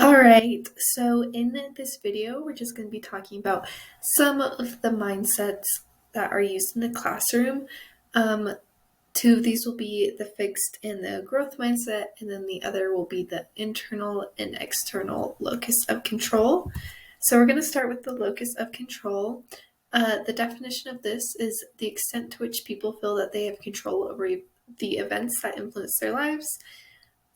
Alright, so in this video, we're just going to be talking about some of the mindsets that are used in the classroom. Two of these will be the fixed and the growth mindset, and then the other will be the internal and external locus of control. So we're going to start with the locus of control. The definition of this is the extent to which people feel that they have control over the events that influence their lives.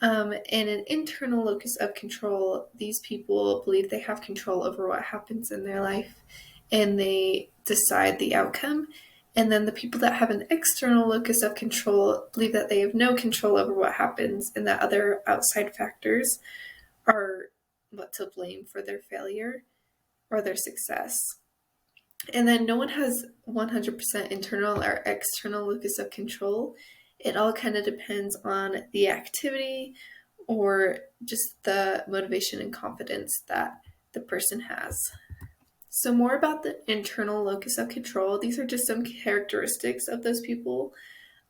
And an internal locus of control, these people believe they have control over what happens in their life and they decide the outcome. And then the people that have an external locus of control believe that they have no control over what happens and that other outside factors are what to blame for their failure or their success. And then no one has 100% internal or external locus of control. It all kind of depends on the activity or just the motivation and confidence that the person has. So more about the internal locus of control. These are just some characteristics of those people.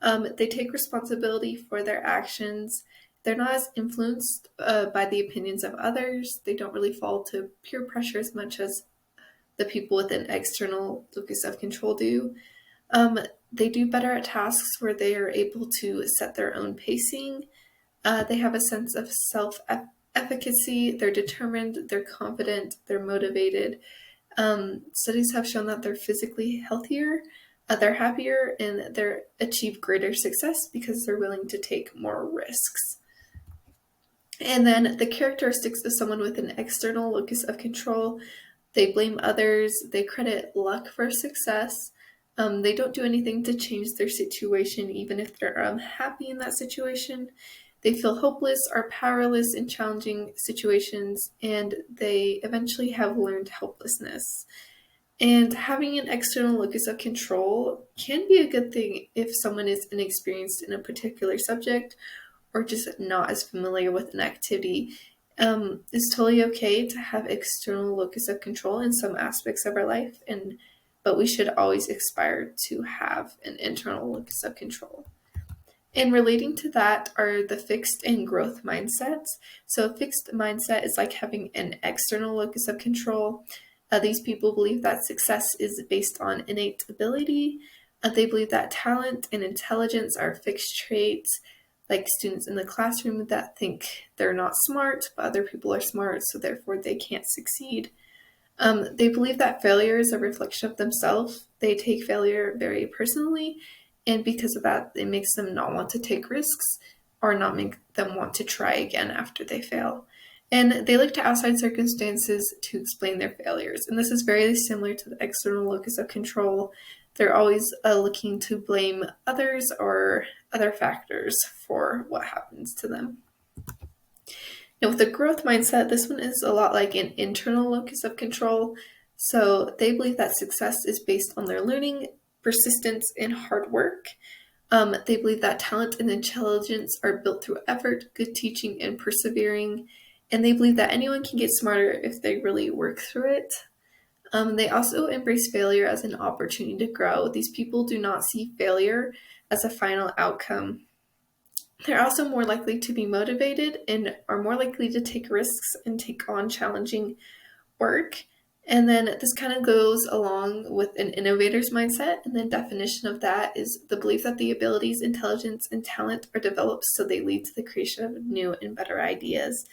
They take responsibility for their actions. They're not as influenced by the opinions of others. They don't really fall to peer pressure as much as the people with an external locus of control do. They do better at tasks where they are able to set their own pacing. They have a sense of self-efficacy. They're determined, they're confident, they're motivated. Studies have shown that they're physically healthier, they're happier, and they achieve greater success because they're willing to take more risks. And then the characteristics of someone with an external locus of control: they blame others, they credit luck for success. They don't do anything to change their situation, even if they're unhappy in that situation. They feel hopeless or powerless in challenging situations, and they eventually have learned helplessness. And having an external locus of control can be a good thing if someone is inexperienced in a particular subject or just not as familiar with an activity. It's totally okay to have external locus of control in some aspects of our life, but we should always aspire to have an internal locus of control. And relating to that are the fixed and growth mindsets. So a fixed mindset is like having an external locus of control. These people believe that success is based on innate ability. They believe that talent and intelligence are fixed traits, like students in the classroom that think they're not smart, but other people are smart, so therefore they can't succeed. They believe that failure is a reflection of themselves. They take failure very personally, and because of that, it makes them not want to take risks or not make them want to try again after they fail. And they look to outside circumstances to explain their failures. And this is very similar to the external locus of control. They're always looking to blame others or other factors for what happens to them. Now, with the growth mindset, this one is a lot like an internal locus of control. So they believe that success is based on their learning, persistence, and hard work. They believe that talent and intelligence are built through effort, good teaching, and persevering. And they believe that anyone can get smarter if they really work through it. They also embrace failure as an opportunity to grow. These people do not see failure as a final outcome. They're also more likely to be motivated and are more likely to take risks and take on challenging work. And then this kind of goes along with an innovator's mindset. And the definition of that is the belief that the abilities, intelligence, and talent are developed so they lead to the creation of new and better ideas.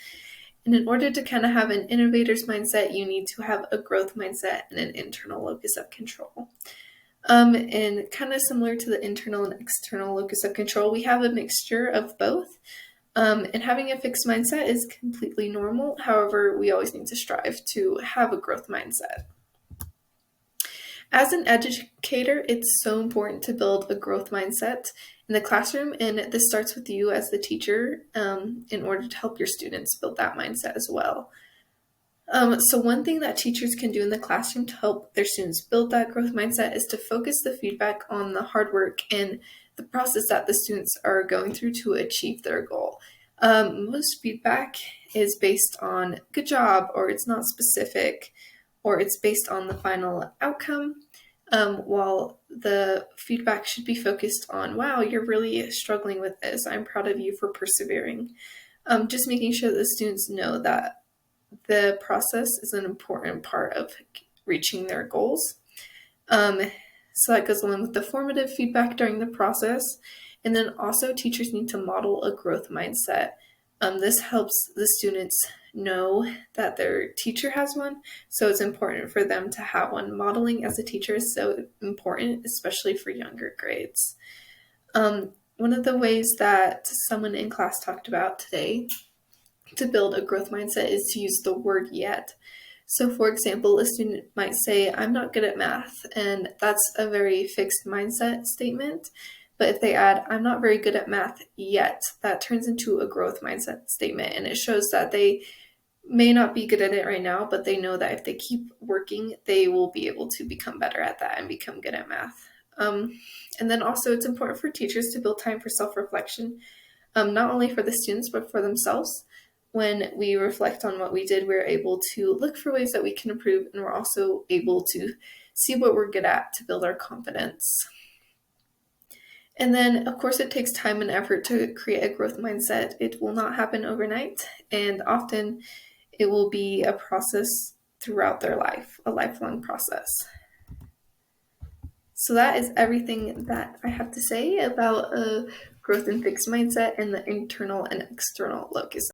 And in order to kind of have an innovator's mindset, you need to have a growth mindset and an internal locus of control. And kind of similar to the internal and external locus of control, we have a mixture of both. And having a fixed mindset is completely normal. However, we always need to strive to have a growth mindset. As an educator, it's so important to build a growth mindset in the classroom, and this starts with you as the teacher in order to help your students build that mindset as well. So one thing that teachers can do in the classroom to help their students build that growth mindset is to focus the feedback on the hard work and the process that the students are going through to achieve their goal. Most feedback is based on good job, or it's not specific, or it's based on the final outcome, while the feedback should be focused on, wow, you're really struggling with this. I'm proud of you for persevering. Just making sure that the students know that the process is an important part of reaching their goals. So that goes along with the formative feedback during the process. And then also teachers need to model a growth mindset. This helps the students know that their teacher has one, so it's important for them to have one. Modeling as a teacher is so important, especially for younger grades. One of the ways that someone in class talked about today to build a growth mindset is to use the word yet. So, for example, a student might say, I'm not good at math, and that's a very fixed mindset statement. But if they add, I'm not very good at math yet, that turns into a growth mindset statement, and it shows that they may not be good at it right now, but they know that if they keep working, they will be able to become better at that and become good at math. And then also, it's important for teachers to build time for self-reflection, not only for the students, but for themselves. When we reflect on what we did, we're able to look for ways that we can improve, and we're also able to see what we're good at to build our confidence. And then, of course, it takes time and effort to create a growth mindset. It will not happen overnight, and often it will be a process throughout their life, a lifelong process. So that is everything that I have to say about a growth and fixed mindset and the internal and external locus.